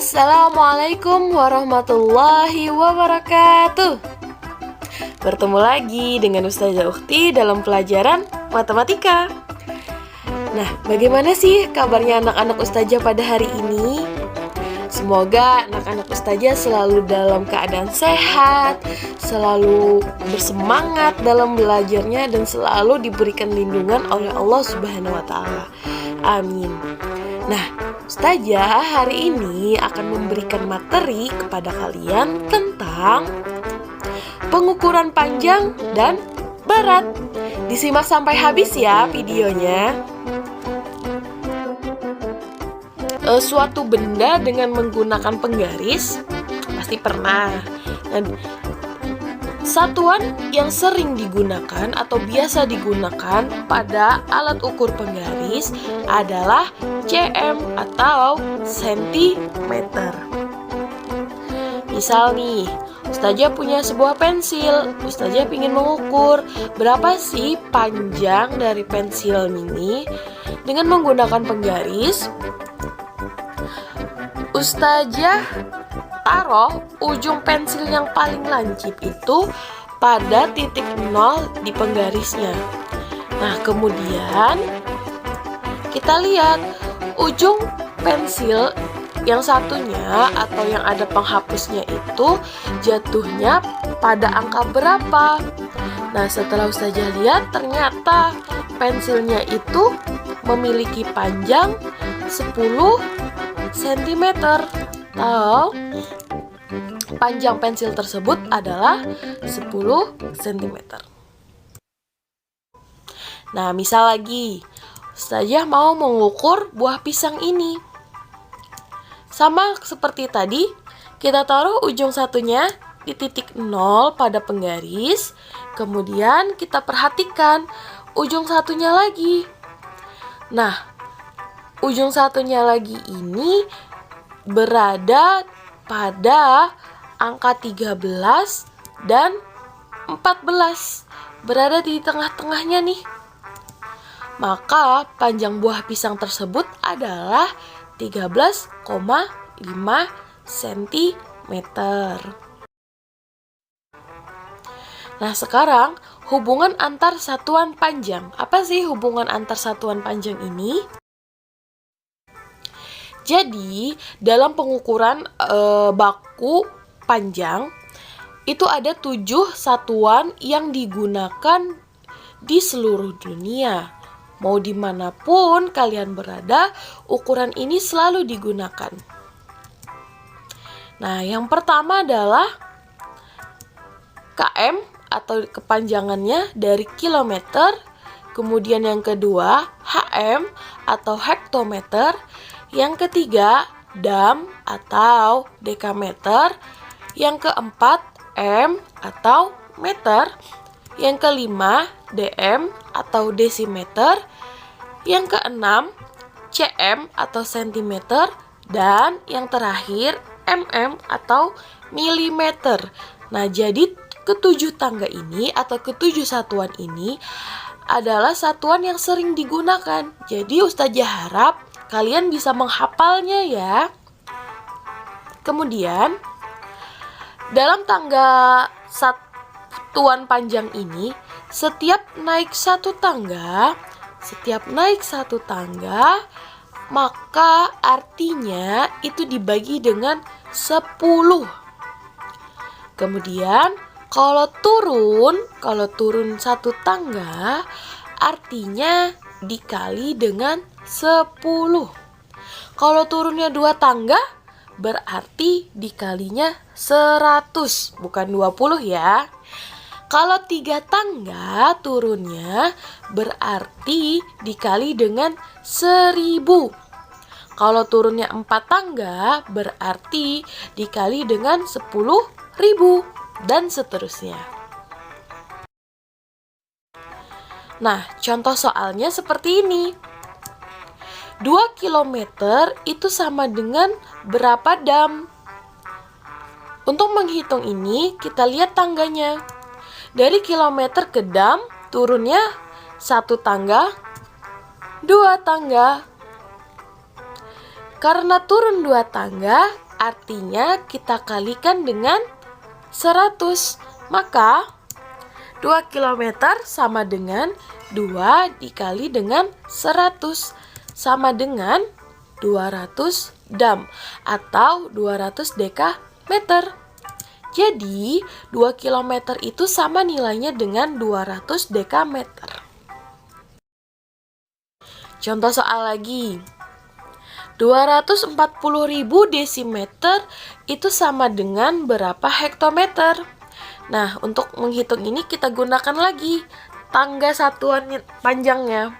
Assalamualaikum warahmatullahi wabarakatuh. Bertemu lagi dengan Ustazah Ukhti dalam pelajaran matematika. Nah, bagaimana sih kabarnya anak-anak Ustazah pada hari ini? Semoga anak-anak Ustazah selalu dalam keadaan sehat, selalu bersemangat dalam belajarnya, dan selalu diberikan lindungan oleh Allah Subhanahu wa Ta'ala. Amin. Nah, Ustazah hari ini akan memberikan materi kepada kalian tentang pengukuran panjang dan berat. Disimak sampai habis ya videonya. Suatu benda dengan menggunakan penggaris pasti pernah. Dan satuan yang sering digunakan atau biasa digunakan pada alat ukur penggaris adalah cm atau sentimeter. Misal nih, Ustazah punya sebuah pensil. Ustazah ingin mengukur berapa sih panjang dari pensil ini. Dengan menggunakan penggaris, Ustazah taruh ujung pensil yang paling lancip itu pada titik 0 di penggarisnya. Nah, kemudian kita lihat ujung pensil yang satunya atau yang ada penghapusnya itu jatuhnya pada angka berapa. Nah, setelah Ustazah lihat ternyata pensilnya itu memiliki panjang 10 cm. Atau panjang pensil tersebut adalah 10 cm. Nah, misal lagi, Ustazah mau mengukur buah pisang ini. Sama seperti tadi, kita taruh ujung satunya di titik 0 pada penggaris. Kemudian kita perhatikan ujung satunya lagi. Nah, ujung satunya lagi ini berada pada angka 13 dan 14, berada di tengah-tengahnya nih. Maka panjang buah pisang tersebut adalah 13,5 cm. Nah, sekarang hubungan antar satuan panjang. Apa sih hubungan antar satuan panjang ini? Jadi, dalam pengukuran baku panjang, itu ada 7 satuan yang digunakan di seluruh dunia. Mau dimanapun kalian berada, ukuran ini selalu digunakan. Nah, yang pertama adalah km atau kepanjangannya dari kilometer. Kemudian yang kedua, hm atau hektometer. Yang ketiga, dam atau dekameter. Yang keempat, m atau meter. Yang kelima, dm atau desimeter. Yang keenam, cm atau sentimeter. Dan yang terakhir, mm atau milimeter. Nah, jadi ketujuh tangga ini atau ketujuh satuan ini adalah satuan yang sering digunakan. Jadi Ustazah harap kalian bisa menghafalnya ya. Kemudian dalam tangga satuan panjang ini, setiap naik satu tangga, maka artinya itu dibagi dengan 10. Kemudian kalau turun satu tangga, artinya dikali dengan 10. Kalau turunnya 2 tangga, berarti dikalinya 100, bukan 20 ya. Kalau 3 tangga turunnya, berarti dikali dengan 1000. Kalau turunnya 4 tangga, berarti dikali dengan 10.000, dan seterusnya. Nah, contoh soalnya seperti ini. 2 km itu sama dengan berapa dam? Untuk menghitung ini, kita lihat tangganya. Dari kilometer ke dam, turunnya 1 tangga, 2 tangga. Karena turun 2 tangga, artinya kita kalikan dengan 100. Maka 2 km sama dengan 2 dikali dengan 100 sama dengan 200 dam atau 200 dekameter. Jadi 2 km itu sama nilainya dengan 200 dekameter. Contoh soal lagi. 240.000 desimeter itu sama dengan berapa hektometer? Nah, untuk menghitung ini kita gunakan lagi tangga satuan panjangnya.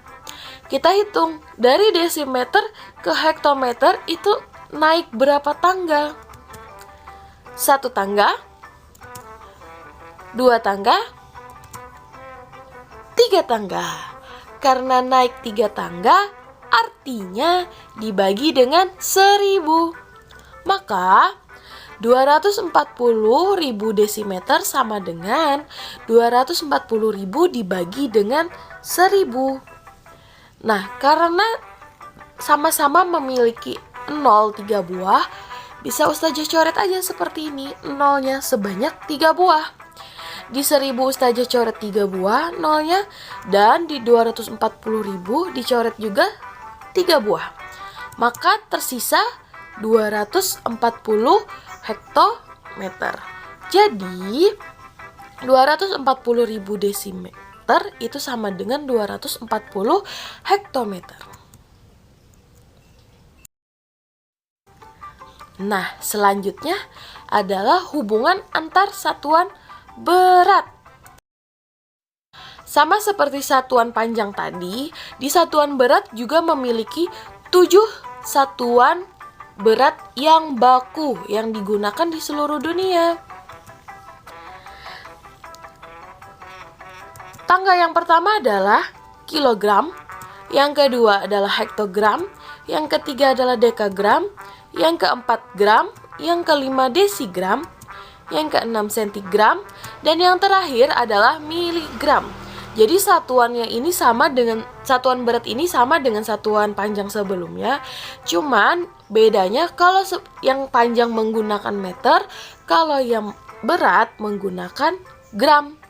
Kita hitung dari desimeter ke hektometer itu naik berapa tangga? 1 tangga, 2 tangga, 3 tangga. Karena naik 3 tangga, artinya dibagi dengan 1000. Maka 240.000 desimeter sama dengan 240.000 dibagi dengan 1000. Nah, karena sama-sama memiliki 0 3 buah, bisa Ustazah coret aja seperti ini. Nolnya sebanyak 3 buah. Di 1000 Ustazah coret 3 buah nolnya, dan di 240.000 dicoret juga 3 buah. Maka tersisa 240 hektometer. Jadi 240.000 desimeter itu sama dengan 240 hektometer. Nah, selanjutnya adalah hubungan antar satuan berat. Sama seperti satuan panjang tadi, di satuan berat juga memiliki 7 satuan berat yang baku yang digunakan di seluruh dunia. Tangga yang pertama adalah kilogram, yang kedua adalah hektogram, yang ketiga adalah dekagram, yang keempat gram, yang kelima desigram, yang keenam sentigram, dan yang terakhir adalah miligram. Jadi satuan berat ini sama dengan satuan panjang sebelumnya. Cuman bedanya kalau yang panjang menggunakan meter, kalau yang berat menggunakan gram.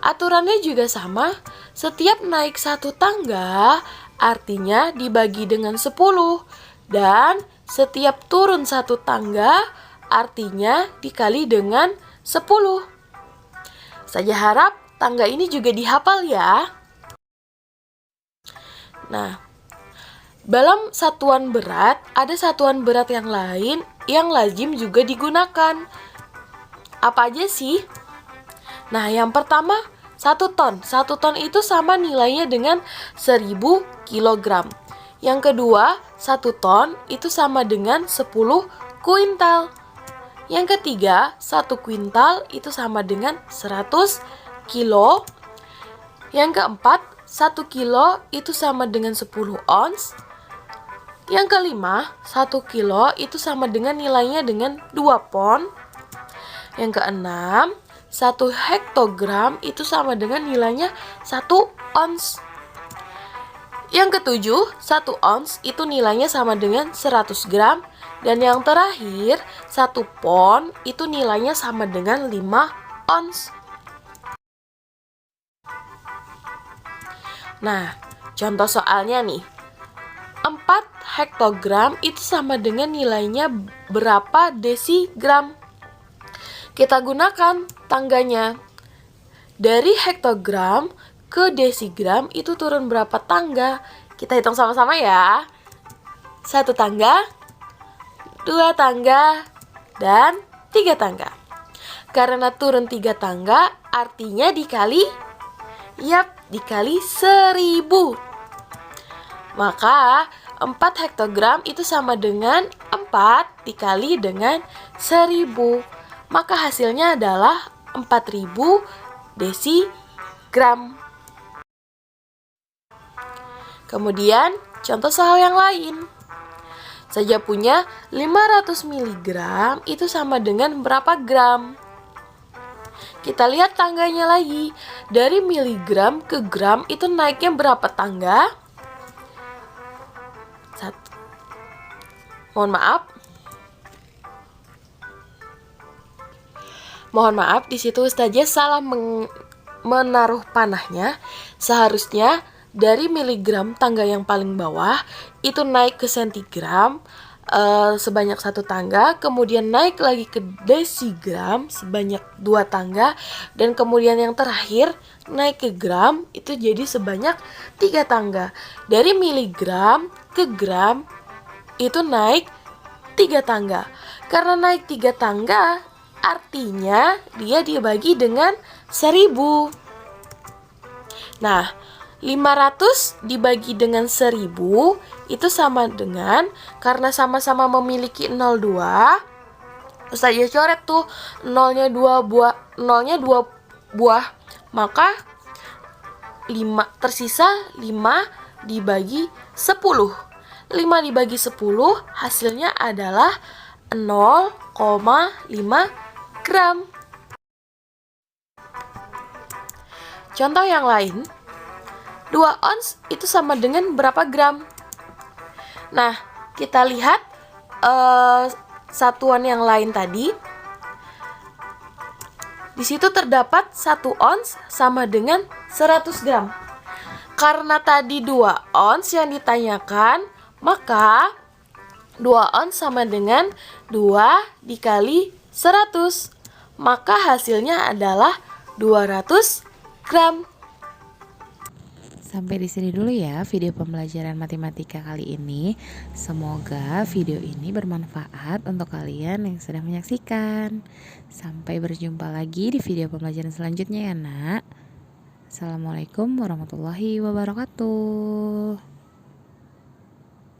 Aturannya juga sama, setiap naik 1 tangga artinya dibagi dengan 10, dan setiap turun 1 tangga artinya dikali dengan 10. Saya harap tangga ini juga dihafal ya. Nah, dalam satuan berat, ada satuan berat yang lain yang lazim juga digunakan. Apa aja sih? Nah, yang pertama 1 ton. 1 ton itu sama nilainya dengan 1000 kg. Yang kedua, 1 ton itu sama dengan 10 kuintal. Yang ketiga, 1 kuintal itu sama dengan 100 kilo. Yang keempat, 1 kilo itu sama dengan 10 ons. Yang kelima, 1 kilo itu sama dengan nilainya dengan 2 pon. Yang keenam, 1 hektogram itu sama dengan nilainya 1 ons. Yang ketujuh, 1 ons itu nilainya sama dengan 100 gram. Dan yang terakhir, 1 pon itu nilainya sama dengan 5 ons. Nah, contoh soalnya nih. 4 hektogram itu sama dengan nilainya berapa desigram? Kita gunakan tangganya. Dari hektogram ke desigram itu turun berapa tangga? Kita hitung sama-sama ya. 1 tangga, 2 tangga, dan 3 tangga. Karena turun 3 tangga, artinya dikali 1000. Maka 4 hektogram itu sama dengan 4 dikali dengan 1000. Maka hasilnya adalah 4000 desigram. Kemudian contoh soal yang lain. Saya punya 500 mg itu sama dengan berapa gram? Kita lihat tangganya lagi. Dari miligram ke gram itu naiknya berapa tangga? Mohon maaf. mohon maaf, di situ Ustazah salah menaruh panahnya. Seharusnya dari miligram tangga yang paling bawah itu naik ke sentigram sebanyak 1 tangga, kemudian naik lagi ke desigram sebanyak 2 tangga, dan kemudian yang terakhir naik ke gram itu jadi sebanyak 3 tangga. Dari miligram ke gram itu naik 3 tangga. Karena naik 3 tangga artinya dia dibagi dengan 1000. Nah, 500 dibagi dengan 1000 itu sama dengan, karena sama-sama memiliki 02, Ustazah coret tuh nolnya 2 buah, maka 5 tersisa 5 dibagi 10. 5 dibagi 10 hasilnya adalah 0,5 gram. Contoh yang lain, 2 ons itu sama dengan berapa gram? Nah, kita lihat satuan yang lain tadi. Di situ terdapat 1 ons sama dengan 100 gram. Karena tadi 2 ons yang ditanyakan, maka 2 ons sama dengan 2 dikali 100. Maka hasilnya adalah 200 gram. Sampai di sini dulu ya video pembelajaran matematika kali ini. Semoga video ini bermanfaat untuk kalian yang sedang menyaksikan. Sampai berjumpa lagi di video pembelajaran selanjutnya ya nak. Assalamualaikum warahmatullahi wabarakatuh.